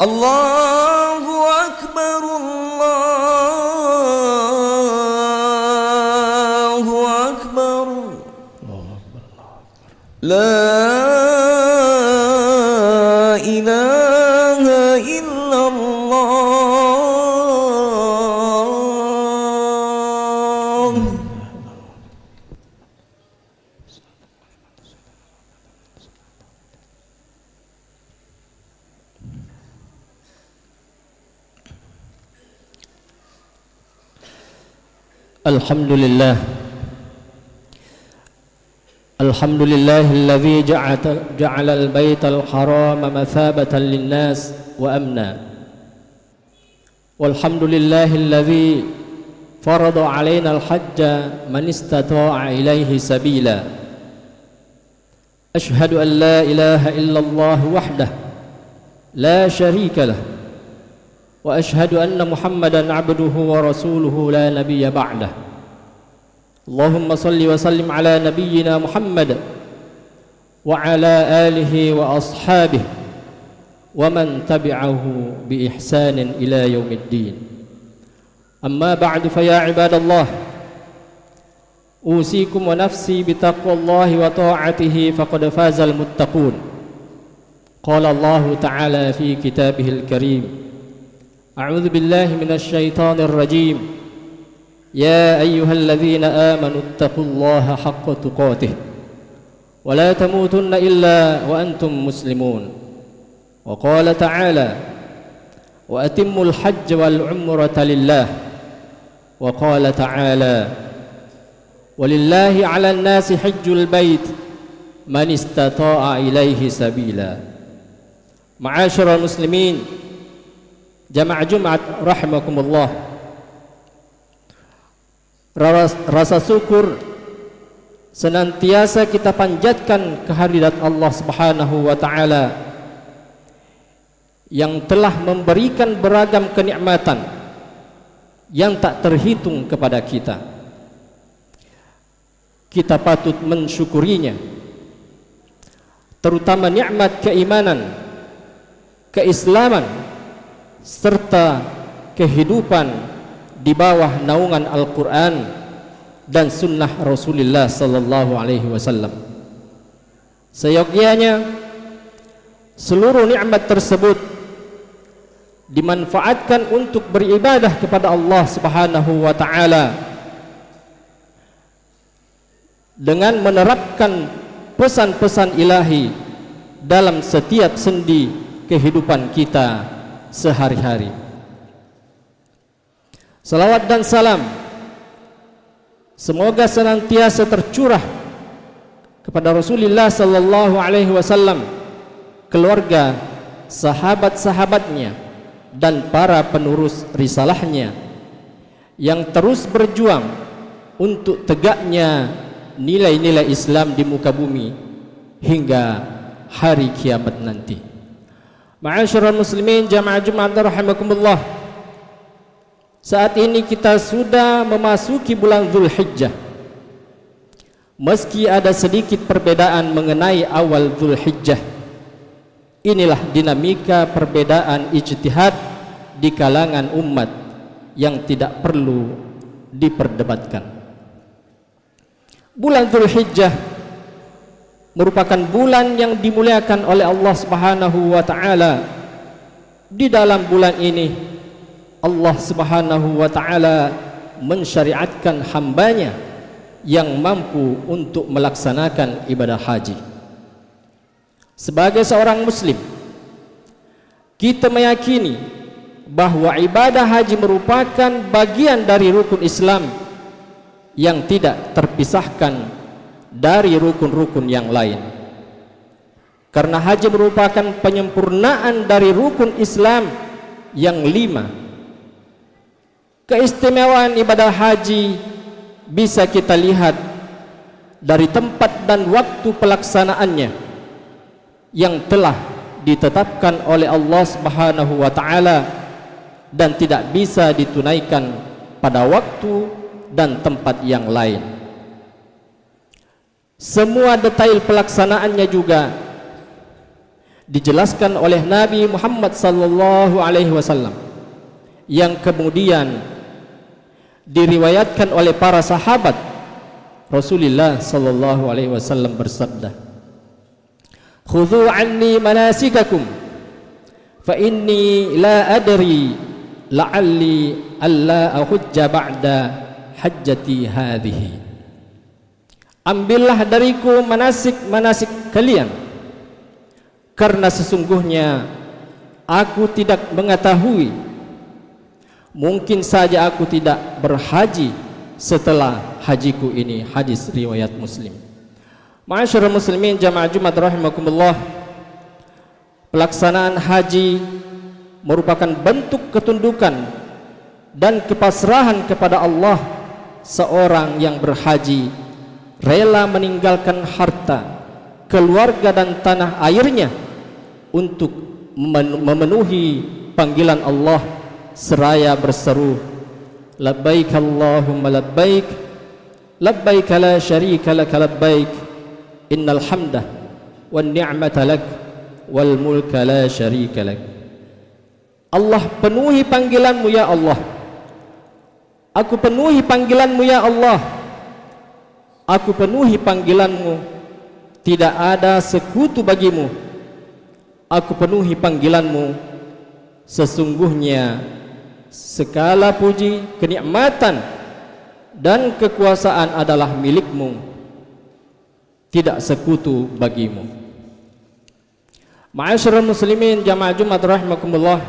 Allahu Akbar, Allahu Akbar. La ilaha illallah. Alhamdulillah. Alhamdulillahilladzi ja'ala al-baital harama mathabatan lin-nas wa amna. Walhamdulillahilladzi farada 'alaina al-hajja man istata'a ilayhi sabila. Ashhadu an la ilaha illallah wahdahu la syarika lah. Wa ashhadu anna Muhammadan 'abduhu wa rasuluhu la nabiyya ba'dah. Allahumma salli wa sallim ala nabiyyina Muhammad wa ala alihi wa ashabihi wa man tabi'ahu bi ihsanin ila yaumiddin. Amma ba'du, fa ya ibadallah, usikum wa nafsi bi taqwallahi wa ta'atihi faqad fazal muttaqun. Qala Allah ta'ala fi kitabihil karim, a'udzu billahi minasy syaithanir rajim. يا أيها الذين آمنوا اتقوا الله حق تقاته ولا تموتن إلا وأنتم مسلمون. وقال تعالى وأتموا الحج والعمرة لله. وقال تعالى ولله على الناس حج البيت من استطاع إليه سبيلا. معاشر المسلمين جماعة جمعة رحمكم الله. Rasa syukur senantiasa kita panjatkan kehadirat Allah Subhanahu wa taala yang telah memberikan beragam kenikmatan yang tak terhitung kepada kita. Kita patut mensyukurinya, terutama nikmat keimanan, keislaman serta kehidupan di bawah naungan Al-Quran dan sunnah Rasulullah sallallahu alaihi wasallam. Seyogyanya seluruh nikmat tersebut dimanfaatkan untuk beribadah kepada Allah Subhanahu wa taala dengan menerapkan pesan-pesan ilahi dalam setiap sendi kehidupan kita sehari-hari. Salawat dan salam semoga senantiasa tercurah kepada Rasulullah sallallahu alaihi wasallam, keluarga, sahabat-sahabatnya dan para penerus risalahnya yang terus berjuang untuk tegaknya nilai-nilai Islam di muka bumi hingga hari kiamat nanti. Ma'asyiral muslimin jamaah Jumat rahimakumullah. Saat ini kita sudah memasuki bulan Dzulhijjah. Meski ada sedikit perbedaan mengenai awal Dzulhijjah, inilah dinamika perbedaan ijtihad di kalangan umat yang tidak perlu diperdebatkan. Bulan Dzulhijjah merupakan bulan yang dimuliakan oleh Allah Subhanahu wa taala. Di dalam bulan ini Allah Subhanahu wa taala mensyariatkan hambanya yang mampu untuk melaksanakan ibadah haji. Sebagai seorang muslim, kita meyakini bahwa ibadah haji merupakan bagian dari rukun Islam yang tidak terpisahkan dari rukun-rukun yang lain. Karena haji merupakan penyempurnaan dari rukun Islam yang 5. Keistimewaan ibadah haji bisa kita lihat dari tempat dan waktu pelaksanaannya yang telah ditetapkan oleh Allah Subhanahu wa taala dan tidak bisa ditunaikan pada waktu dan tempat yang lain. Semua detail pelaksanaannya juga dijelaskan oleh Nabi Muhammad sallallahu alaihi wasallam, yang kemudian diriwayatkan oleh para sahabat. Rasulullah sallallahu alaihi wasallam bersabda, "Khudhu anni manasikakum fa inni la adri la'alli alla ahujja ba'da hajjati hadhihi." Ambillah dariku manasik kalian, karena sesungguhnya aku tidak mengetahui, mungkin saja aku tidak berhaji setelah hajiku ini. Hadis riwayat Muslim. Ma'asyiral muslimin jamaah Jumat rahimakumullah, pelaksanaan haji merupakan bentuk ketundukan dan kepasrahan kepada Allah. Seorang yang berhaji rela meninggalkan harta, keluarga dan tanah airnya untuk memenuhi panggilan Allah, seraya berseru, labbaik Allahumma labbaik, labbaik la syarika lak labbaik, innal hamda wan ni'mata lak wal mulka la syarika lak. Allah, penuhi panggilanmu ya Allah. Aku penuhi panggilanmu ya Allah. Aku penuhi panggilanmu, tidak ada sekutu bagimu. Aku penuhi panggilanmu, sesungguhnya segala puji, kenikmatan dan kekuasaan adalah milikmu, tidak sekutu bagimu. Ma'asyiral muslimin jamaah Jumat rahimakumullah,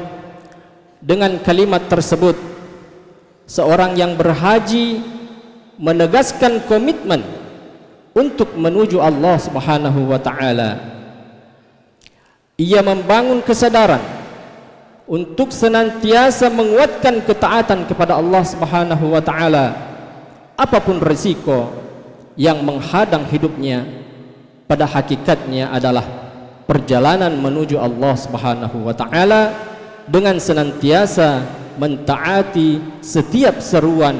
dengan kalimat tersebut seorang yang berhaji menegaskan komitmen untuk menuju Allah Subhanahu wa taala. Ia membangun kesadaran untuk senantiasa menguatkan ketaatan kepada Allah Subhanahu wa taala, apapun risiko yang menghadang hidupnya. Pada hakikatnya adalah perjalanan menuju Allah Subhanahu wa taala dengan senantiasa mentaati setiap seruan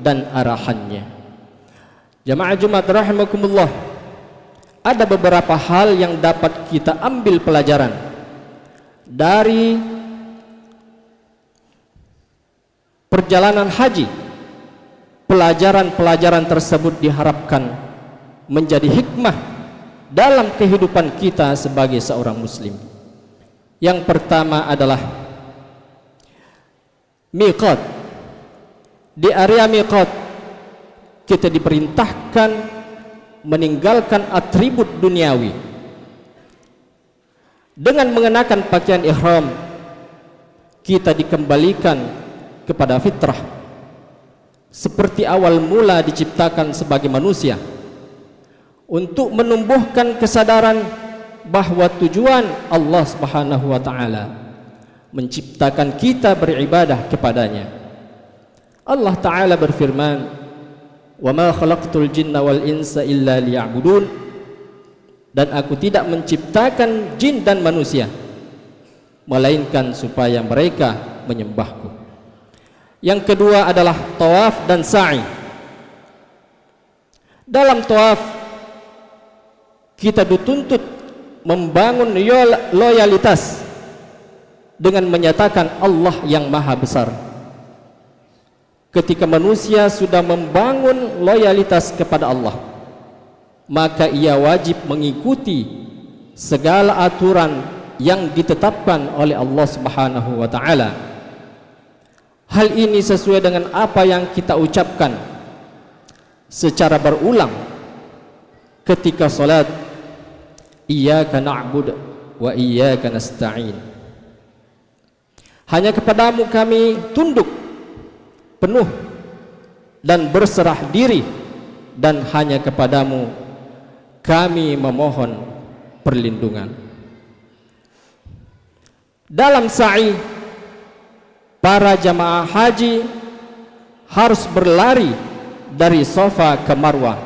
dan arahannya. Jamaah Jumat rahimakumullah, ada beberapa hal yang dapat kita ambil pelajaran dari perjalanan haji. Pelajaran-pelajaran tersebut diharapkan menjadi hikmah dalam kehidupan kita sebagai seorang muslim. Yang pertama adalah miqat. Di area miqat kita diperintahkan meninggalkan atribut duniawi. Dengan mengenakan pakaian ihram, kita dikembalikan kepada fitrah seperti awal mula diciptakan sebagai manusia, untuk menumbuhkan kesadaran bahwa tujuan Allah Subhanahu wa taala menciptakan kita beribadah kepadanya. Allah taala berfirman, "Wa ma khalaqtul jinna wal insa illa liya'budun." Dan aku tidak menciptakan jin dan manusia melainkan supaya mereka menyembahku. Yang kedua adalah tawaf dan sa'i. Dalam tawaf kita dituntut membangun loyalitas dengan menyatakan Allah yang maha besar. Ketika manusia sudah membangun loyalitas kepada Allah, maka ia wajib mengikuti segala aturan yang ditetapkan oleh Allah Subhanahu wa taala. Hal ini sesuai dengan apa yang kita ucapkan secara berulang ketika salat, iyyaka na'budu wa iyyaka nasta'in. Hanya kepadamu kami tunduk penuh dan berserah diri, dan hanya kepadamu kami memohon perlindungan. Dalam sa'i, para jamaah haji harus berlari dari Safa ke Marwah.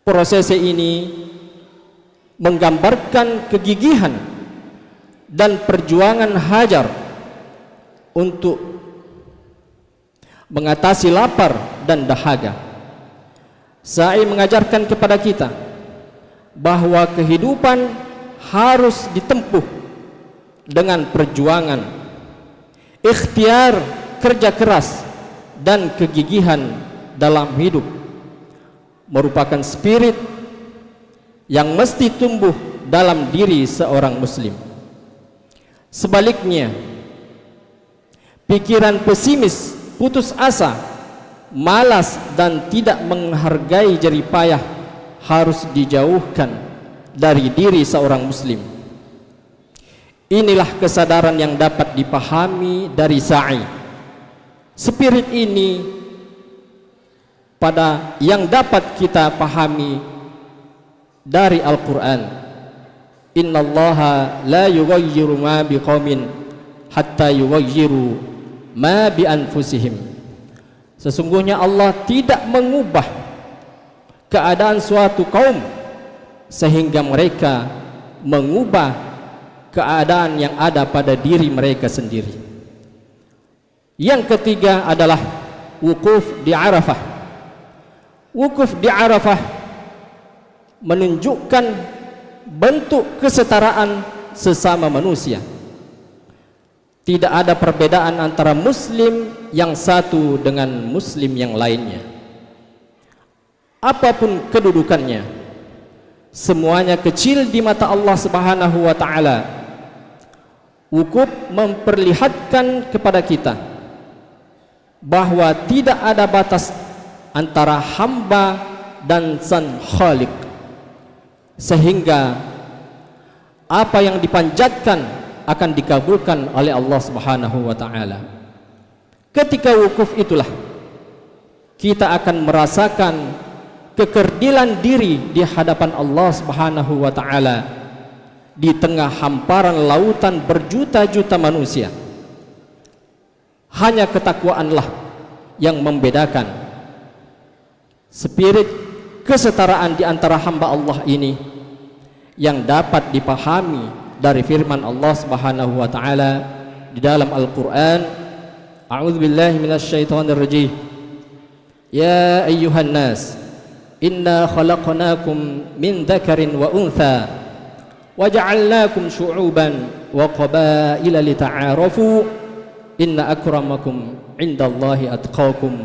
Prosesi ini menggambarkan kegigihan dan perjuangan hajar untuk mengatasi lapar dan dahaga. Sa'i mengajarkan kepada kita bahwa kehidupan harus ditempuh dengan perjuangan, ikhtiar, kerja keras, dan kegigihan dalam hidup, merupakan spirit yang mesti tumbuh dalam diri seorang muslim. Sebaliknya, pikiran pesimis, putus asa, malas, dan tidak menghargai jerih payah harus dijauhkan dari diri seorang muslim. Inilah kesadaran yang dapat dipahami dari sa'i. Spirit ini pada yang dapat kita pahami dari Al-Quran. Innallaha la yughayyiru ma biqaumin hatta yughayyiru ma bi anfusihim. Sesungguhnya Allah tidak mengubah keadaan suatu kaum sehingga mereka mengubah keadaan yang ada pada diri mereka sendiri. Yang ketiga adalah wukuf di Arafah. Wukuf di Arafah menunjukkan bentuk kesetaraan sesama manusia. Tidak ada perbedaan antara muslim yang satu dengan muslim yang lainnya. Apapun kedudukannya, semuanya kecil di mata Allah Subhanahu wa taala. Wukuf memperlihatkan kepada kita bahwa tidak ada batas antara hamba dan sang Khaliq, sehingga apa yang dipanjatkan akan dikabulkan oleh Allah Subhanahu wa taala. Ketika wukuf itulah kita akan merasakan kekerdilan diri di hadapan Allah Subhanahu wa taala di tengah hamparan lautan berjuta-juta manusia. Hanya ketakwaanlah yang membedakan. Spirit kesetaraan di antara hamba Allah ini yang dapat dipahami dari firman Allah Subhanahu wa taala di dalam Al-Qur'an. A'udzubillahi minasyaitonir rajim. Ya ayyuhan nas, inna khalaqnakum min dzakarin wa untha wa ja'alnakum syu'uban wa qabaila lita'arafu inna akramakum indallahi atqakum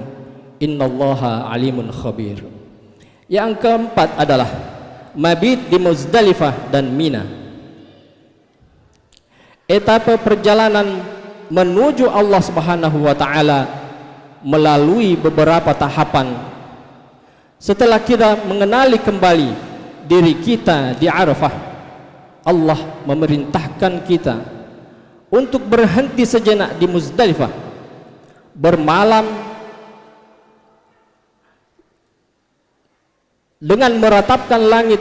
innallaha alimun khabir. Yang keempat adalah mabit di Muzdalifah dan Mina. Etapa perjalanan menuju Allah Subhanahu wa taala melalui beberapa tahapan. Setelah kita mengenali kembali diri kita di Arafah, Allah memerintahkan kita untuk berhenti sejenak di Muzdalifah, bermalam dengan meratapkan langit,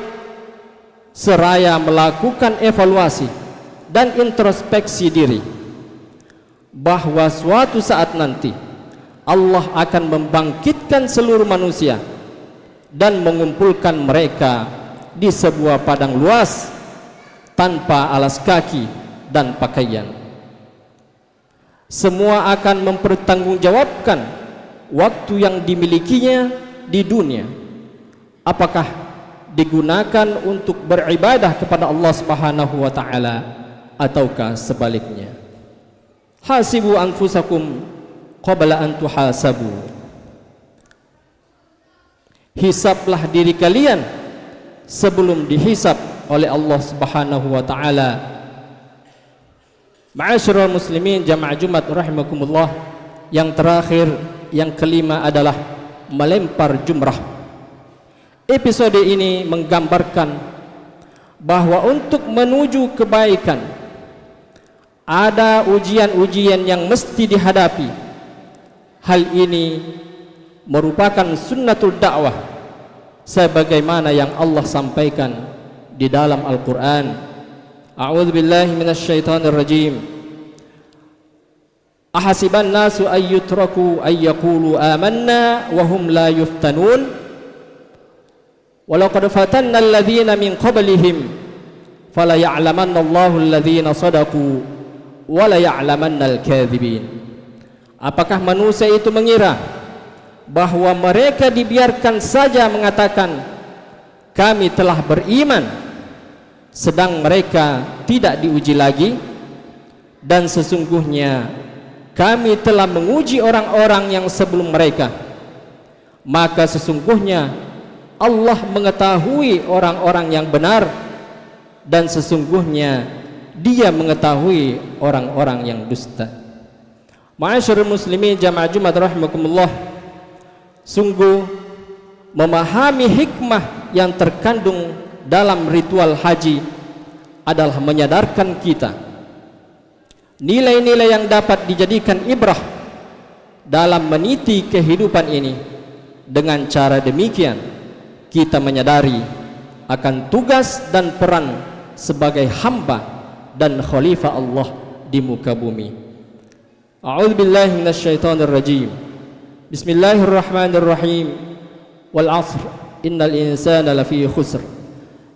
seraya melakukan evaluasi dan introspeksi diri bahwa suatu saat nanti Allah akan membangkitkan seluruh manusia dan mengumpulkan mereka di sebuah padang luas tanpa alas kaki dan pakaian. Semua akan mempertanggungjawabkan waktu yang dimilikinya di dunia, apakah digunakan untuk beribadah kepada Allah Subhanahu wa taala ataukah sebaliknya. Hasibu anfusakum qabla an tuhasabu. Hisablah diri kalian sebelum dihisab oleh Allah Subhanahu wa taala. Ma'asyiral muslimin jamaah Jumat rahimakumullah. Yang terakhir, yang kelima adalah melempar jumrah. Episode ini menggambarkan bahwa untuk menuju kebaikan ada ujian-ujian yang mesti dihadapi. Hal ini merupakan sunnatul dakwah sebagaimana yang Allah sampaikan di dalam Al-Quran. A'udzubillahi minasyaitonir rajim. Ahasiban nasu ayyutraku ayyaqulu amanna wa hum la yuftanun walaqad fatanna alladhina min qablihim fala ya'lamanna Allahu alladhina sadaqu wa la ya'lamanna al-kadhibin. Apakah manusia itu mengira bahwa mereka dibiarkan saja mengatakan kami telah beriman, sedang mereka tidak diuji lagi, dan sesungguhnya kami telah menguji orang-orang yang sebelum mereka, maka sesungguhnya Allah mengetahui orang-orang yang benar, dan sesungguhnya Dia mengetahui orang-orang yang dusta. Ma'asyiral muslimin jamaah Jumat rahimakumullah, sungguh memahami hikmah yang terkandung dalam ritual haji adalah menyadarkan kita nilai-nilai yang dapat dijadikan ibrah dalam meniti kehidupan ini. Dengan cara demikian kita menyadari akan tugas dan peran sebagai hamba dan khalifah Allah di muka bumi. A'udzubillahi minasyaitonir rajim. Bismillahirrahmanirrahim. Wal 'ashr innal insana lafi khusr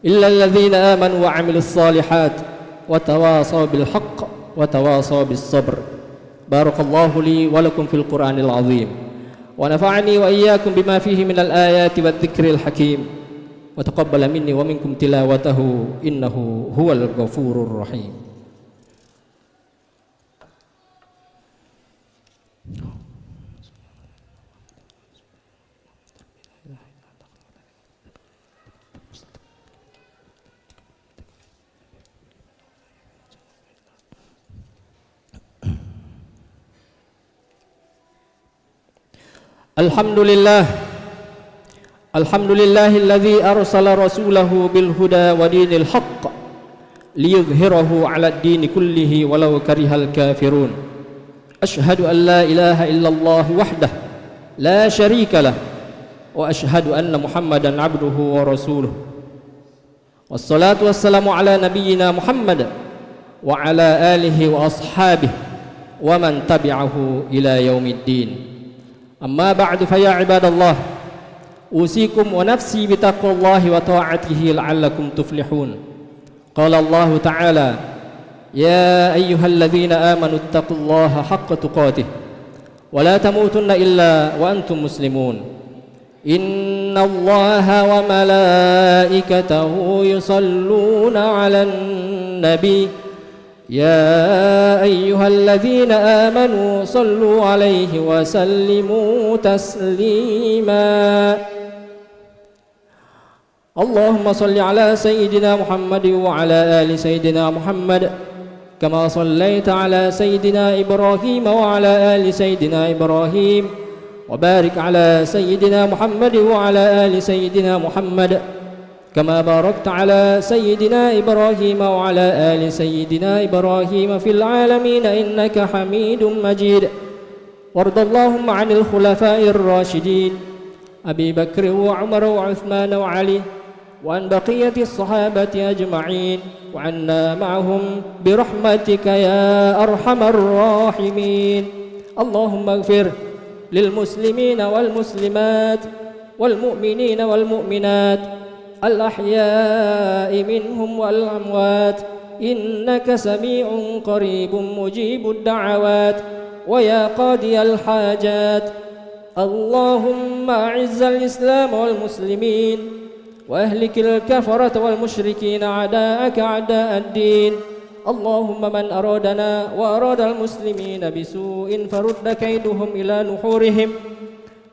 illa alladhina amanu wa 'amilus shalihat wa tawasaw bil haqq wa tawasaw bis sabr. Barakallahu li wa lakum fil Qur'anil 'azim wa nafa'ani wa iyyakum bima fihi minal ayati wadh-dhikril hakim. وتقبل مني ومنكم تلاوته إنه هو الغفور الرحيم. Alhamdulillahilladzi arsala rasulahu bil huda wa dinil haqq liyudhhirahu 'alad dini kullihi walau karihal kafirun. Asyhadu an la ilaha illallah wahdah la syarika lah wa asyhadu anna Muhammadan 'abduhu wa rasuluh. Wassalatu wassalamu ala nabiyyina Muhammad wa ala alihi wa ashabihi wa man tabi'ahu ila yaumiddin. Amma ba'du fa ya ibadallah, usikum wa nafsi bitaqwallahi wa ta'atihi la'allakum tuflihun. Qala Allah ta'ala, ya ayyuhalladzina amanu ittaqullaha haqqa tuqatih wa la tamutunna illa wa antum muslimun. Innallaha wa malaikatahu yusalluna 'alan nabi ya ayyuhalladzina amanu sallu 'alaihi wa sallimu taslima. Allahumma salli ala sayyidina Muhammad wa ala ali sayyidina Muhammad kama sallaita ala sayyidina Ibrahim wa ala ali sayyidina Ibrahim wa barik ala sayyidina Muhammad wa ala ali sayyidina Muhammad kama barakta ala sayyidina Ibrahim wa ala ali sayyidina Ibrahim fil alamin innaka Hamidum Majid. Wardallahumma 'anil khulafa'ir rasyidin Abi Bakr wa Umar wa Uthman wa Ali wa an baqiyati sahabati ajma'in wa anna ma'ahum birahmatika ya arhamar rahimin. Allahumma ighfir lil muslimina wal muslimat wal mu'minina wal mu'minat al ahya'i minhum wal amwat innaka sami'un qaribun mujibud da'awat wa ya qadiyal hajat. Allahumma a'izzal islam wal muslimin وأهلك الكفرة والمشركين أعداءك أعداء الدين. اللهم من أرادنا وأراد المسلمين بسوء فرد كيدهم إلى نحورهم.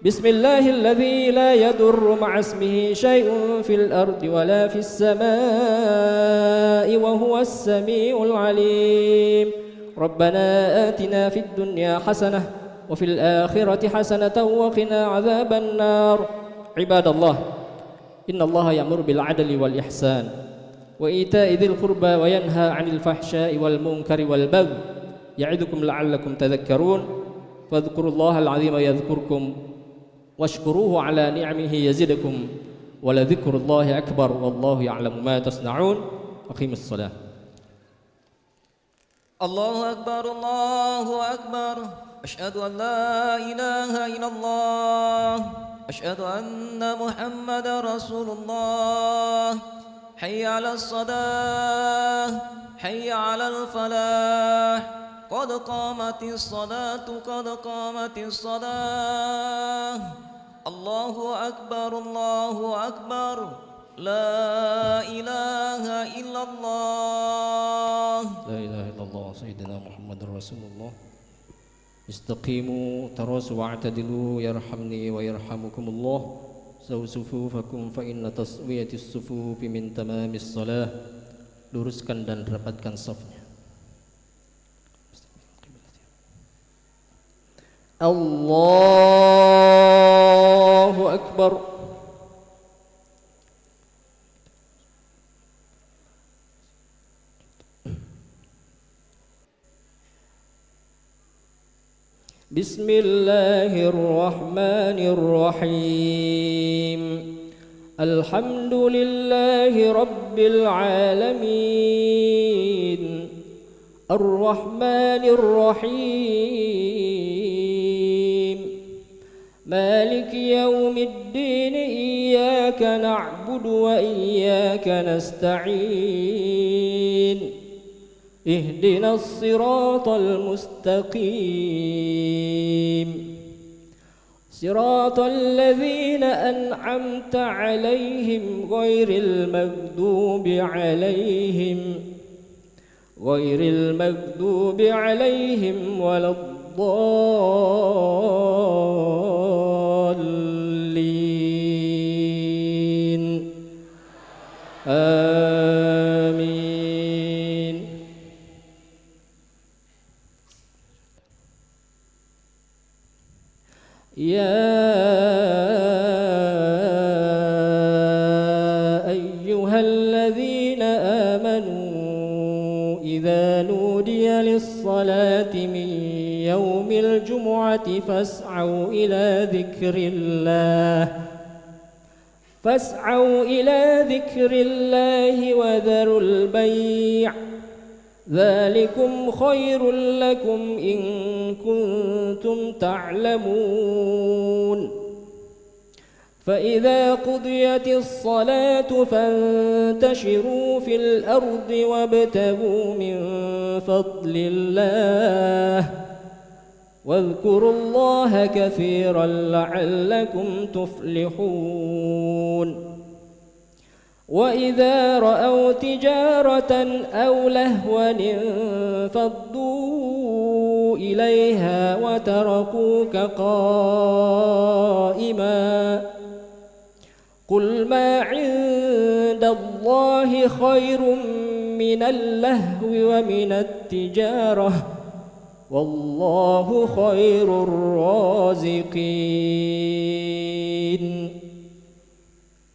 بسم الله الذي لا يضر مع اسمه شيء في الأرض ولا في السماء وهو السميع العليم. ربنا آتنا في الدنيا حسنة وفي الآخرة حسنة وقنا عذاب النار. عباد الله، إن الله يأمر بالعدل والإحسان وإيتاء ذي القربى وينهى عن الفحشاء والمنكر والبغي يعظكم لعلكم تذكرون. فاذكروا الله العظيم يذكركم واشكروه على نعمه يزدكم ولذكر الله أكبر والله يعلم ما تصنعون. أقيموا الصلاة. الله أكبر الله أكبر. أشهد أن لا إله إلا الله. أشهد أن محمد رسول الله. حي على الصلاة حي على الفلاح قد قامت الصلاة قد قامت الصلاة. الله أكبر الله أكبر. لا إله إلا الله. لا إله إلا الله سيدنا محمد رسول الله. استقيموا تراصوا واعتدلوا يرحمني ويرحمكم الله. سووا صفوفكم فإن تسوية الصفوف من تمام الصلاة. Luruskan dan rapatkan safnya. Allahu Akbar. Bismillahirrahmanirrahim. Alhamdulillahi Rabbil Alamin. Ar-Rahmanir-Rahim. Maliki yawmiddin. Iyyaka na'budu wa iyyaka nasta'in. Ihdinas siratal mustaqim. صراط الذين أنعمت عليهم غير المغضوب عليهم ولا الضالين. آمين. يا أيها الذين آمنوا إذا نودي للصلاة من يوم الجمعة فاسعوا إلى ذكر الله وذروا البيع. ذلكم خير لكم إن كنتم تعلمون. فإذا قضيت الصلاة فانتشروا في الأرض وابتغوا من فضل الله واذكروا الله كثيرا لعلكم تفلحون. وإذا رأوا تجارة أو لهوا انفضوا إليها وتركوك قائما. قل ما عند الله خير من اللهو ومن التجارة والله خير الرازقين.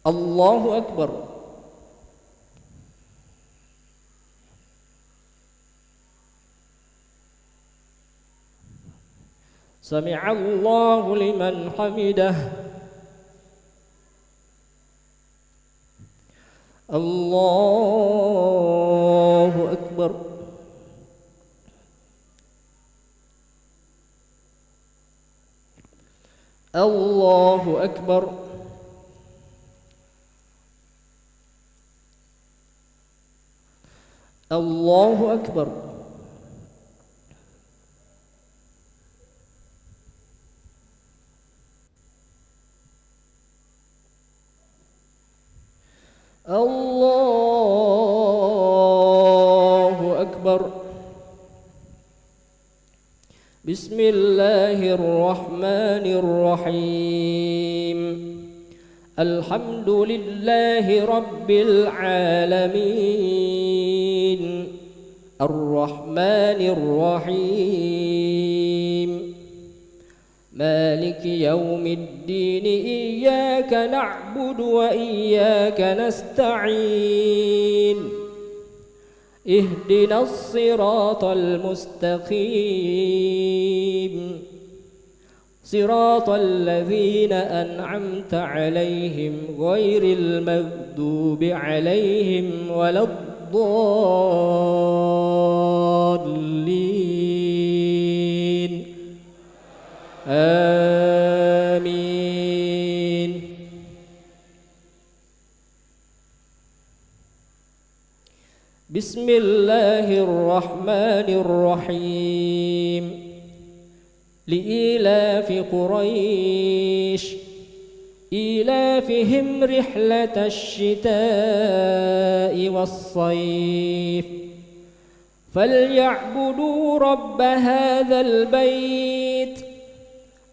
الله أكبر. سمع الله لمن حمده. الله أكبر. الله أكبر. الله أكبر. الله أكبر. بسم الله الرحمن الرحيم. الحمد لله رب العالمين. الرحمن الرحيم. مالك يوم الدين. إياك نعبد وإياك نستعين. اهدنا الصراط المستقيم. صراط الذين أنعمت عليهم غير المغضوب عليهم ولا الضالين. آمين. بسم الله الرحمن الرحيم. لإيلاف قريش إيلافهم رحلة الشتاء والصيف فليعبدوا رب هذا البيت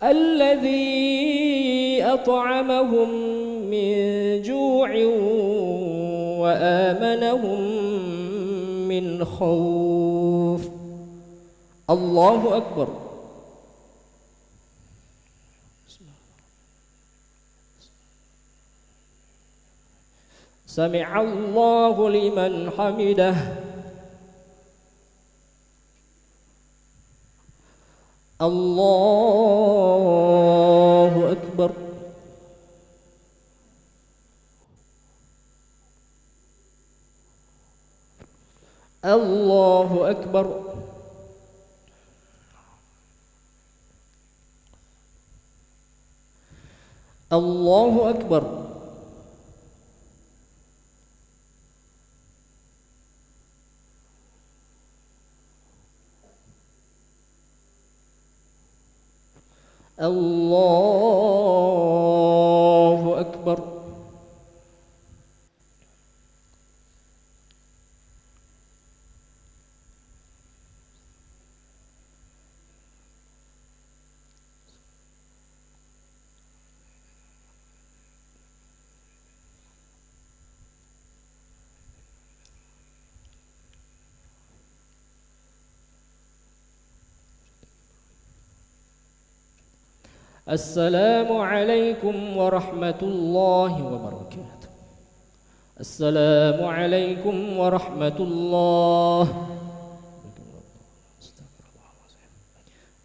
الذي أطعمهم من جوع وآمنهم من خوف. الله أكبر. سمع الله لمن حمده. الله أكبر. الله أكبر. الله أكبر. الله أكبر. السلام عليكم ورحمة الله وبركاته. السلام عليكم ورحمة الله.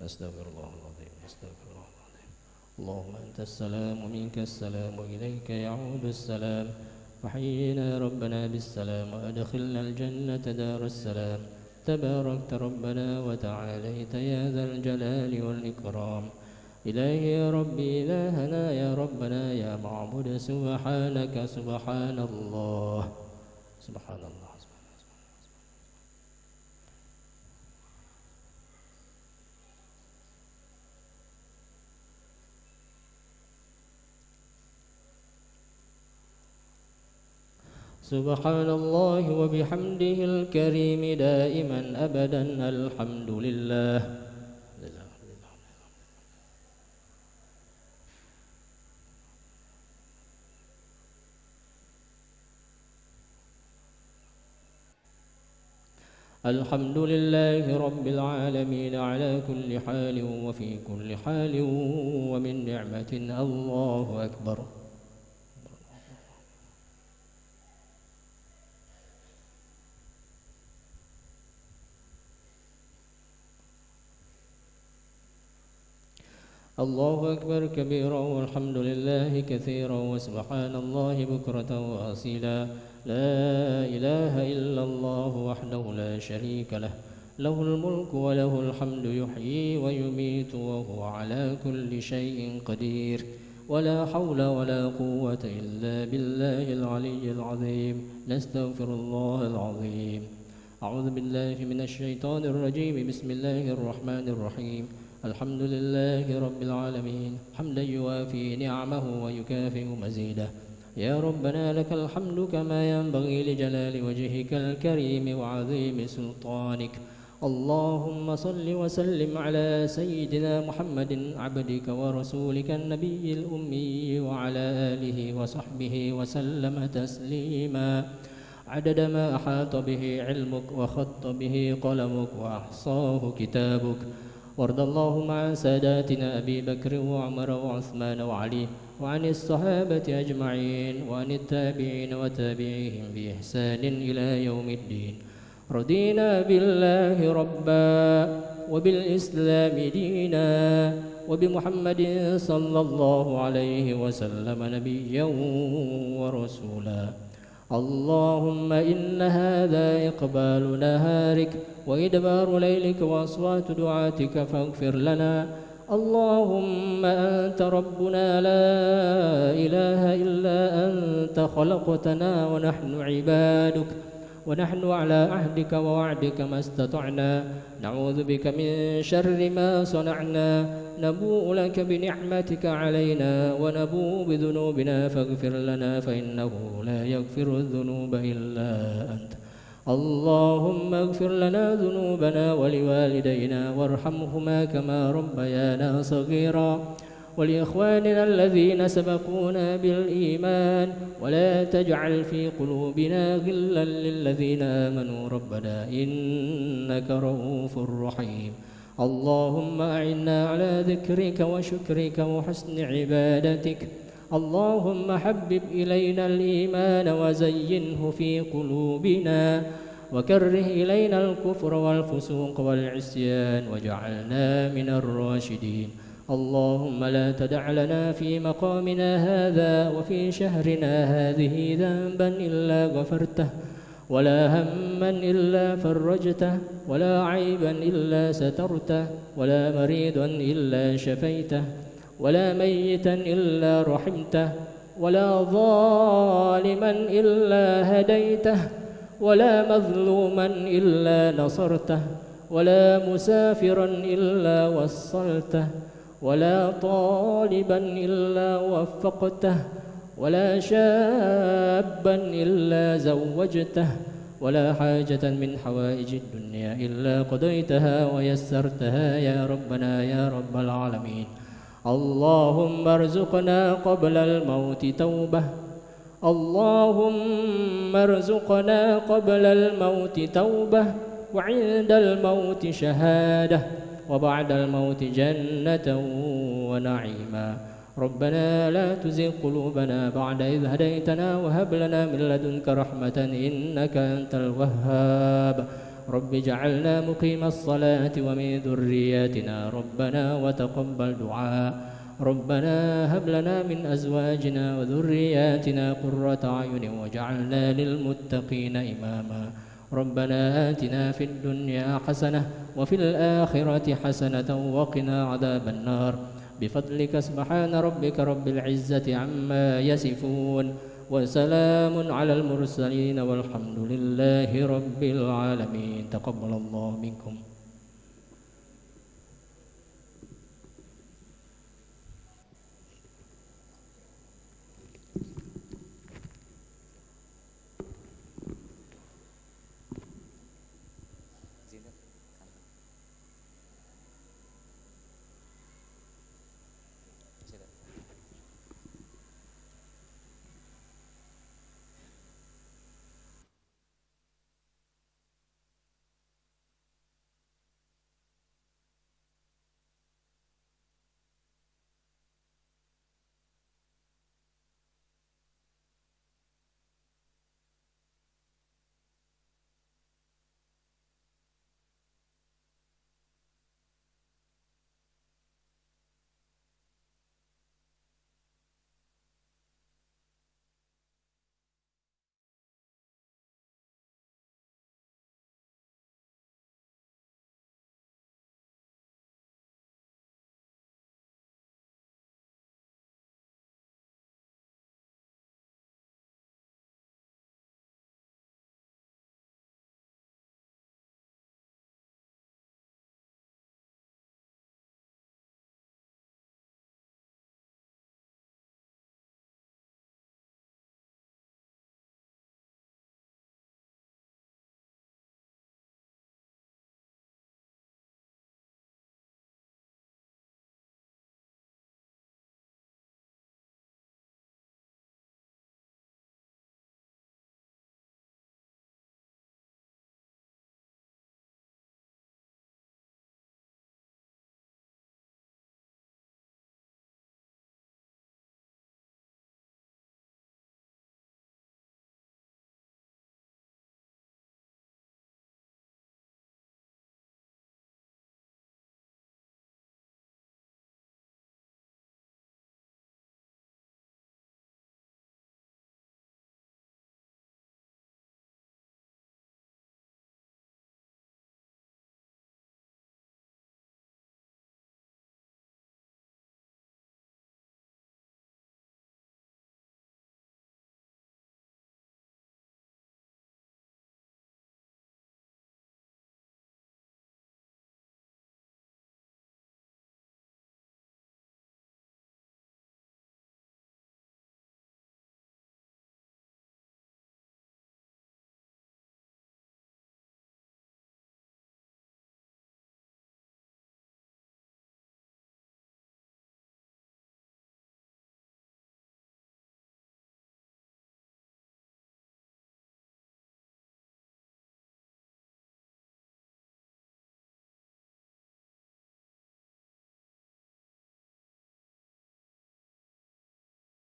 أستغفر الله العظيم. أستغفر الله العظيم. اللهم أنت السلام ومنك السلام وإليك يعود السلام. فحيينا ربنا بالسلام وأدخلنا الجنة دار السلام. تباركت ربنا وتعاليت يا ذا الجلال والإكرام. إلهي يا ربي إلهنا يا ربنا يا معبود سبحانك سبحان الله. سبحان الله. سبحان الله وبحمده الكريم دائما أبدا الحمد لله. الحمد لله رب العالمين على كل حال وفي كل حال ومن نعمة. الله أكبر. الله أكبر كبيرا والحمد لله كثيرا وسبحان الله بكرة وأصيلا. لا إله إلا الله وحده لا شريك له. له الملك وله الحمد يحيي ويميت وهو على كل شيء قدير. ولا حول ولا قوة إلا بالله العلي العظيم. نستغفر الله العظيم. أعوذ بالله من الشيطان الرجيم. بسم الله الرحمن الرحيم. الحمد لله رب العالمين حمدا يوافي نعمه ويكافئ مزيده. يا ربنا لك الحمد كما ينبغي لجلال وجهك الكريم وعظيم سلطانك. اللهم صل وسلم على سيدنا محمد عبدك ورسولك النبي الأمي وعلى آله وصحبه وسلم تسليما عدد ما أحاط به علمك وخط به قلمك وأحصاه كتابك. وارض اللهم عن ساداتنا أبي بكر وعمر وعثمان وعلي وعن الصحابة أجمعين وعن التابعين وتابعيهم بإحسان إلى يوم الدين. رضينا بالله ربا وبالإسلام دينا وبمحمد صلى الله عليه وسلم نبيا ورسولا. اللهم إن هذا إقبال نهارك وإدبار ليلك وأصوات دعاتك فاغفر لنا. اللهم أنت ربنا لا إله إلا أنت خلقتنا ونحن عبادك ونحن على عهدك ووعدك ما استطعنا، نعوذ بك من شر ما صنعنا، نبوء لك بنعمتك علينا ونبوء بذنوبنا فاغفر لنا فإنه لا يغفر الذنوب إلا أنت. اللهم اغفر لنا ذنوبنا ولوالدينا وارحمهما كما ربيانا صغيرا، ولإخواننا الذين سبقونا بالإيمان، ولا تجعل في قلوبنا غلا للذين آمنوا ربنا إنك رؤوف رحيم. اللهم أعنا على ذكرك وشكرك وحسن عبادتك. اللهم حبب إلينا الإيمان وزينه في قلوبنا، وكره إلينا الكفر والفسوق والعصيان واجعلنا من الراشدين. اللهم لا تدع لنا في مقامنا هذا وفي شهرنا هذه ذنبا إلا غفرته، ولا هما إلا فرجته، ولا عيبا إلا سترته، ولا مريضا إلا شفيته، ولا ميتا إلا رحمته، ولا ظالما إلا هديته، ولا مظلوما إلا نصرته، ولا مسافرا إلا وصلته، ولا طالبا إلا وفقته، ولا شابا إلا زوجته، ولا حاجة من حوائج الدنيا إلا قضيتها ويسرتها يا ربنا يا رب العالمين. اللهم ارزقنا قبل الموت توبة، اللهم ارزقنا قبل الموت توبة، وعند الموت شهادة، وبعد الموت جنة ونعيما. ربنا لا تزغ قلوبنا بعد إذ هديتنا وهب لنا من لدنك رحمة إنك أنت الوهاب. رب اجعلنا مقيم الصلاة ومن ذرياتنا ربنا وتقبل دعاء. ربنا هب لنا من أزواجنا وذرياتنا قرة أعين واجعلنا للمتقين إماما. ربنا آتنا في الدنيا حسنة وفي الآخرة حسنة وقنا عذاب النار. بفضلك سبحان ربك رب العزة عما يصفون، وسلام على المرسلين والحمد لله رب العالمين. تقبل الله منكم.